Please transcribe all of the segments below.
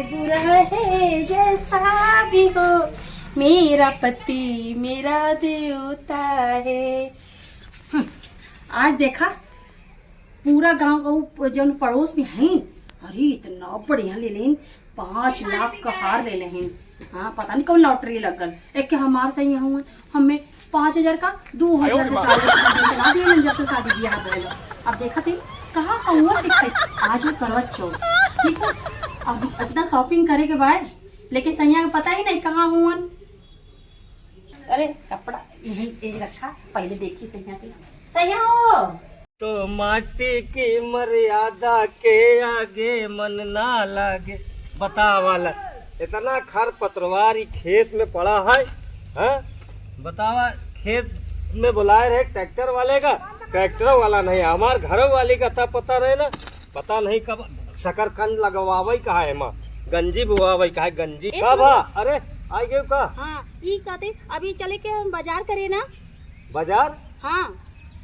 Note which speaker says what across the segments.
Speaker 1: बुरा है जैसा भी हो, मेरा पति मेरा देवता है। आज देखा पूरा गांव का जो पड़ोस में है, अरे इतना बढ़िया ले लें, 5 लाख का हार ले लें। हाँ पता नहीं कौन लॉटरी लगल। एक के हमार सही हुआ, हमें 5,000 का 2,000 का 4,000 दिए जब से शादी ब्याह भइल। अब देखा थे कहाँ हुआ दिखते आज में करवा चौथ, ठीक है। अब इतना शॉपिंग करे के बाद लेकिन सैया का पता ही नहीं कहाँ हुआ। अरे कपड़ा यही एक रखा, पहले देखी सैया के। सैया हो
Speaker 2: तो माटी की मर्यादा के आगे मन ना लागे। बता वाला इतना खर पतवार खेत में पड़ा है, हाँ? बतावा खेत में बुलाए रहे ट्रैक्टर वाले का, ट्रैक्टर वाला नहीं, हमार घर वाले का था पता रहे ना। पता नहीं कब शकरकंद लगवावे का है माँ, गंजी बुआवे का है, गंजी कब? अरे आई गए का?
Speaker 1: हाँ ई कहते अभी चले के हम बाजार करे ना।
Speaker 2: बाजार?
Speaker 1: हाँ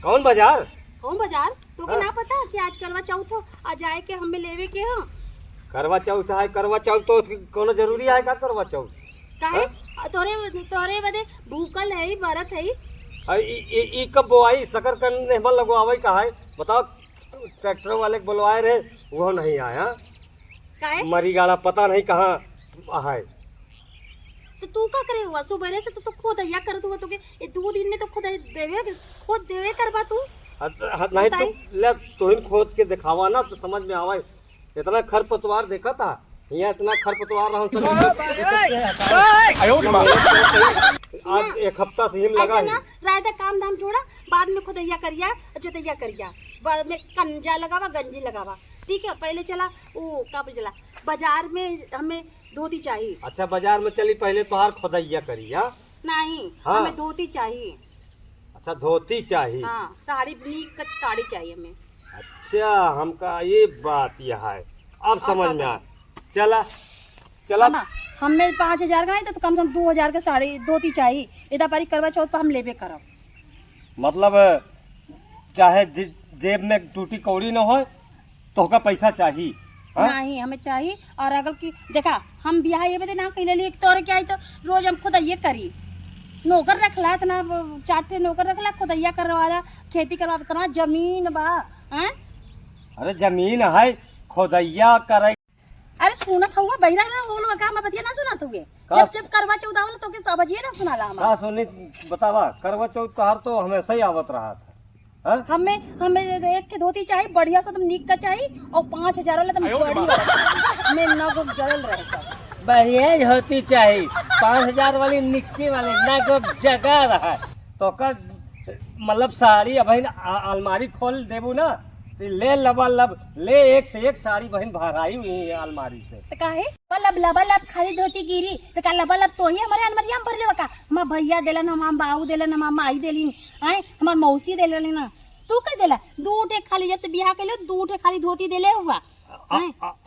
Speaker 2: कौन बाजार?
Speaker 1: कौन बाजार तो के ना पता कि आज करवा चौथ हो, आज जाए के हमें लेवे के। हाँ
Speaker 2: करवा चौथ है, करवा चौथ तो कोनो जरूरी है का? करवा चौथ
Speaker 1: काहे तोरे तोरे बदे भूकल है, व्रत है।
Speaker 2: ई कब बोआई शकरकंद नेहमल लगवावे का है? बताओ ट्रैक्टर वाले के बुलवाए रहे वो नहीं आया।
Speaker 1: काहे
Speaker 2: मरी गाड़ा पता नहीं कहाँ है।
Speaker 1: तो तू का करे हुआ सुबह से तो खुद या करत हुआ, तो के 2 दिन में तो खुद देवे करवा तू।
Speaker 2: नहीं तो ले तुहिन खोद के दिखावा ना तो समझ में आवा। इतना खरपतवार देखा था यहाँ, इतना खरपतवार आज 1 हफ्ता से हिम लगा
Speaker 1: ना रायदा काम धाम छोड़ा, बाद में खुदैया करिया जोतैया करिया, बाद में कंजा लगावा गंजी लगावा, ठीक है। पहले चला वो का चला बाजार में हमें धोती चाहिए।
Speaker 2: अच्छा बाजार में चली, पहले तो हार खुदैया करिया
Speaker 1: नहीं।
Speaker 2: हाँ।
Speaker 1: हमें धोती चाहिए।
Speaker 2: अच्छा धोती चाहिए।
Speaker 1: हाँ साड़ी नीक का साड़ी चाहिए हमें।
Speaker 2: अच्छा हमका ये बात यह है, अब समझ में आ। चला चला
Speaker 1: हमें 5,000 का नहीं तो कम से कम 2,000 का साड़ी धोती चाहिए। इधर पारी करवा चौथ पर हम लेबे करब।
Speaker 2: मतलब चाहे जेब में टूटी कौड़ी न हो तो का पैसा चाहिए?
Speaker 1: नहीं हमें चाहिए। और अगर की देखा हम बियाह ये बदे ना कहले लिए तोरे क्या है तो रोज हम खुद ये करी, नौकर रखला इतना 4 ठे नौकर रखला, खुदैया करवा, खेती करवा, जमीन बा हैं?
Speaker 2: अरे जमीन है खुदैया करे।
Speaker 1: अरे सुनत हुआ बहिरा ना बोलवा का मैं बतिया ना सुनत हुए। जब करवा चौथ आवला तो के समझिए ना सुनाला हम
Speaker 2: का सुनी बतावा। करवा चौथ तोहार तो हमेशा ही आवत रहा था।
Speaker 1: हमें एक के धोती चाहिए बढ़िया सा तुम नीक का चाहिए, और 5,000 वाला तुम बड़ी वाला में नग जड़ल रहे सब
Speaker 2: बढ़िया धोती चाहिए। 5,000 वाली निक्की वाली नग जगह रहा तो कर मतलब साड़ी अब अलमारी खोल देबू ना ले लबालब ले, एक से एक साड़ी बहन भराई हुई है अलमारी से।
Speaker 1: तो काहे लबालब खाली धोती गिरी तो का लबालब तो ही हमारे अलमारिया में भर ले का। हमार भैया देलन, हमार बाऊ देलन, हमार माई देलिन, हैं हमार मौसी देलन ना। तू कह देला 2 ठे खाली, जब से बियाह कैले 2 ठे खाली धोती देले हुआ।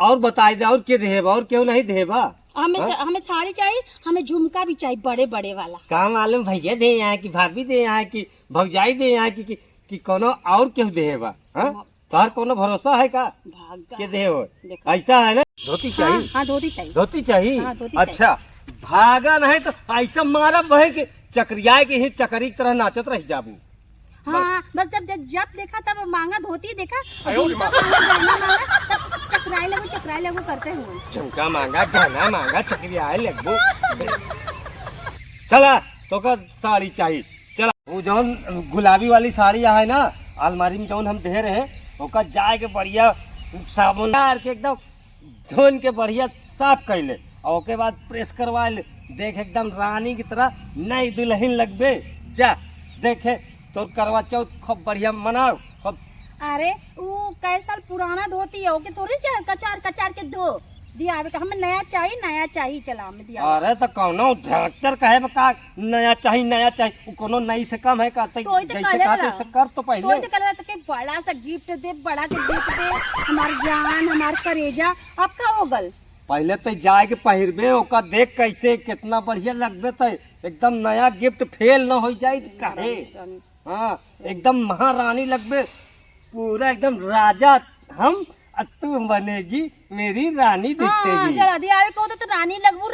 Speaker 2: और बताई दे और के देबा और क्यों नहीं देबा?
Speaker 1: हमें साड़ी चाहिए, हमें झुमका भी चाहिए बड़े बड़े वाला।
Speaker 2: काम मालूम भैया दे यहाँ की, भाभी दे यहाँ की, भौजाई दे यहाँ की कोनो और क्यों देबा? तोहर कोनो भरोसा है का के दे हो? ऐसा है ना धोती चाहिए।
Speaker 1: हाँ धोती चाहिए,
Speaker 2: धोती चाहिए।
Speaker 1: हाँ, धोती
Speaker 2: अच्छा भागा नहीं तो ऐसा मारा बहे के चक्रिया के ही चक्री की तरह नाचत रह जाबू।
Speaker 1: हाँ बस जब देखा तब मांगा धोती देखा, मांगा तब चकराए लगू करते हुए।
Speaker 2: झुमका मांगा, गहना मांगा, चक्रिया लगू। चला तो का साड़ी चाहिए। चला वो जौन गुलाबी वाली साड़ी है ना अलमारी में जौन हम दे रहे ओका जाए के बढ़िया साबुन के एकदम धोन के बढ़िया साफ कैले और उसके बाद प्रेस करवा ले, देख एकदम रानी की तरह नई दुल्हन लगबे। जा देखे तो करवा चौथ खूब बढ़िया मनाओ खूब।
Speaker 1: अरे वो कै साल पुराना धोती है, ओके थोड़ी कचार के धो दिया हमें नया चाहिए चला हमें दिया।
Speaker 2: अरे तो कौनो ट्रैक्टर कहे का नया चाहिए कोनो नई से कम है का?
Speaker 1: तो कर तो पहले तो के बड़ा सा गिफ्ट दे, बड़ा के गिफ्ट दे, हमार जान हमार करेजा। अब का हो गल?
Speaker 2: पहले तो जाए के पहिरबे ओका देख कैसे कितना बढ़िया लगबे तो एकदम नया गिफ्ट फेल न हो जाए काहे। हाँ एकदम महारानी लगबे, पूरा एकदम राजा हम अब तू बनेगी मेरी रानी
Speaker 1: हाँ
Speaker 2: दिखेगी।
Speaker 1: चला दी आवे को तो रानी लगबू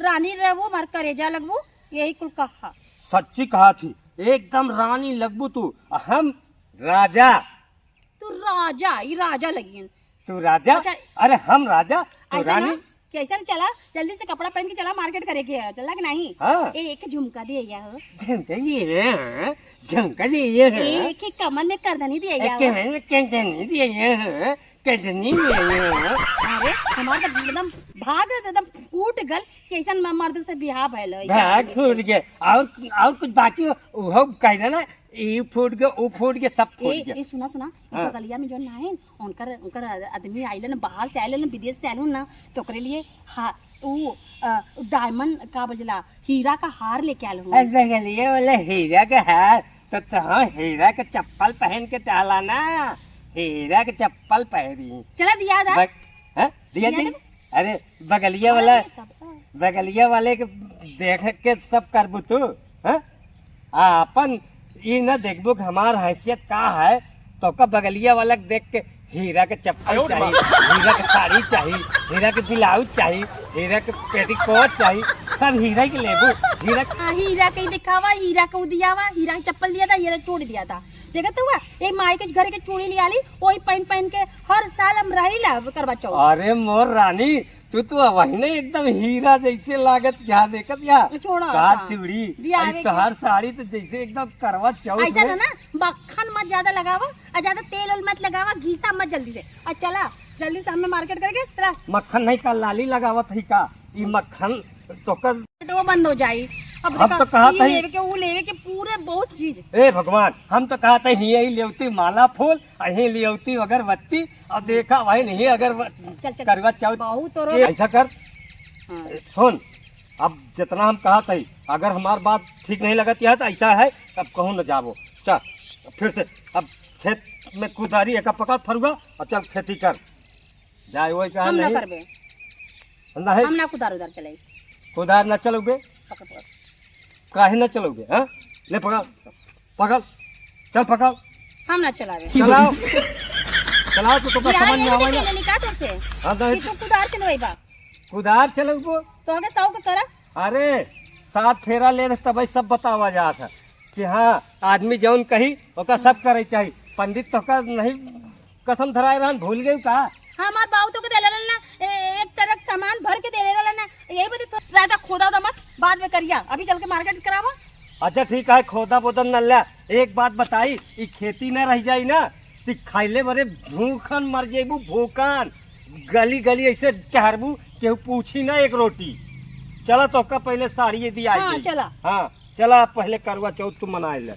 Speaker 1: रानी रहबू मार करेजा लगबू यही कुल कहा।
Speaker 2: सच्ची कहा थी, एकदम रानी लगबू तू, हम राजा।
Speaker 1: तू राजा ये राजा लगी
Speaker 2: तू राजा।
Speaker 1: अच्छा,
Speaker 2: अरे हम राजा तू
Speaker 1: ऐसा
Speaker 2: रानी।
Speaker 1: ना कैसा चला जल्दी से कपड़ा पहन के चला मार्केट करे के है चला कि नहीं।
Speaker 2: हाँ
Speaker 1: एक झुमका दिए या हो
Speaker 2: झुमका ये है, झुमका ये है,
Speaker 1: एक कमर में करधनी दिए या हो।
Speaker 2: कंदनी ये है, कंदनी ये है।
Speaker 1: अरे हमारा तो एकदम भाग एकदम फूट गल कि ऐसा मर्द से बिहार भइल है।
Speaker 2: भाग फूट गए और कुछ बाकी हो कह ना, ये फूट गए वो फूट गए सब फूट
Speaker 1: ए
Speaker 2: गए।
Speaker 1: सुना
Speaker 2: हाँ।
Speaker 1: गलिया में जो ना है उनकर आदमी आइले ना बाहर से आइले ना विदेश से आइले ना तो ओकरे लिए वो डायमंड का बजला हीरा का हार लेके आल हूँ।
Speaker 2: ऐसा गलिए बोले हीरा का हार तो हाँ हीरा का चप्पल पहन के डाला ना, हीरा का चप्पल पहनी।
Speaker 1: चला दिया दा
Speaker 2: दिया दी। अरे बगलिया वाले के देख के सब करबू तू। अपन ये न देखबू कि हमार हैसियत का है तो का बगलिया वाला के देख के हीरा के चप्पल चाहिए, हीरा के साड़ी चाहिए, हीरा के ब्लाउज चाहिए, हीरा के पेटीकोट चाहिए, सब हीरा के लेबू।
Speaker 1: हीरा के दिखावा हीरा को दियावा हीरा के चप्पल दिया था हीरा चूड़ी दिया था। देखा तो हुआ एक माई के घर के चूड़ी लिया ली वही पहन के हर साल हम रही करवा चौथ।
Speaker 2: अरे मोर रानी तू तो वही नहीं एकदम हीरा जैसे लागत जा देखत या
Speaker 1: छोड़ा
Speaker 2: का चूड़ी
Speaker 1: दिया आगे
Speaker 2: तो हर साड़ी तो जैसे एकदम करवा चौथ
Speaker 1: ऐसा
Speaker 2: में।
Speaker 1: ना मक्खन मत ज्यादा लगावा और ज्यादा तेल और मत लगावा घीसा मत जल्दी से और चला जल्दी से हमने मार्केट करके चला।
Speaker 2: मक्खन नहीं का लाली लगावत है का ई मक्खन तो कर
Speaker 1: वो बंद हो जाई। अब
Speaker 2: हम तो कहा था
Speaker 1: लेवे के वो लेवे के पूरे बहुत चीज।
Speaker 2: ए भगवान हम तो कहा था ही लेवती माला फूल अही लेवती अगरबत्ती और देखा भाई नहीं अगर
Speaker 1: चल
Speaker 2: करवा चौथ
Speaker 1: बहुत तो
Speaker 2: ऐसा कर। सुन अब जितना हम कहा था अगर हमार बात ठीक नहीं लगती है तो ऐसा है अब कहूँ न जाबो चल फिर से अब खेत में कुदारी एक पकड़ फरुआ और चल खेती कर जाए वही कहा
Speaker 1: हम ना
Speaker 2: नहीं
Speaker 1: करबे
Speaker 2: नहीं
Speaker 1: हम ना कुदार उधर चले
Speaker 2: कुदार न चलोगे काहे न चलोगे हाँ ले पकड़ पकड़ चल पकड़
Speaker 1: हम ना चलावे
Speaker 2: चलाओ चलाओ तो समझ में
Speaker 1: यार
Speaker 2: आवे
Speaker 1: ये
Speaker 2: ना।
Speaker 1: ले निका तो से
Speaker 2: हाँ
Speaker 1: कि तू कुदार चलवाई बा
Speaker 2: कुदार चलोगे
Speaker 1: तो आगे साउ के करा।
Speaker 2: अरे 7 फेरा ले तब सब बतावा जात है कि हाँ आदमी जौन कही ओका सब करे चाहिए। पंडित तो का नहीं कसम धराए रहन भूल गई का।
Speaker 1: हमार बाऊ तो के देले रहल ना एक ट्रक सामान भर के देले रहल ना यही बदे तो ज्यादा खोदा मत बाद में करिया अभी चल के मार्केट करावा।
Speaker 2: अच्छा ठीक है खोदा बोदन न ला। एक बात बताई ई खेती न रह जाई ना ती खाइले बरे भूखन मर जेबू भूखन गली गली ऐसे टहरबू केहू पूछी ना एक रोटी। चला तो का पहले साड़ी दिया
Speaker 1: हाँ चला
Speaker 2: हाँ चला पहले करवा चौथ तू मनाए ले।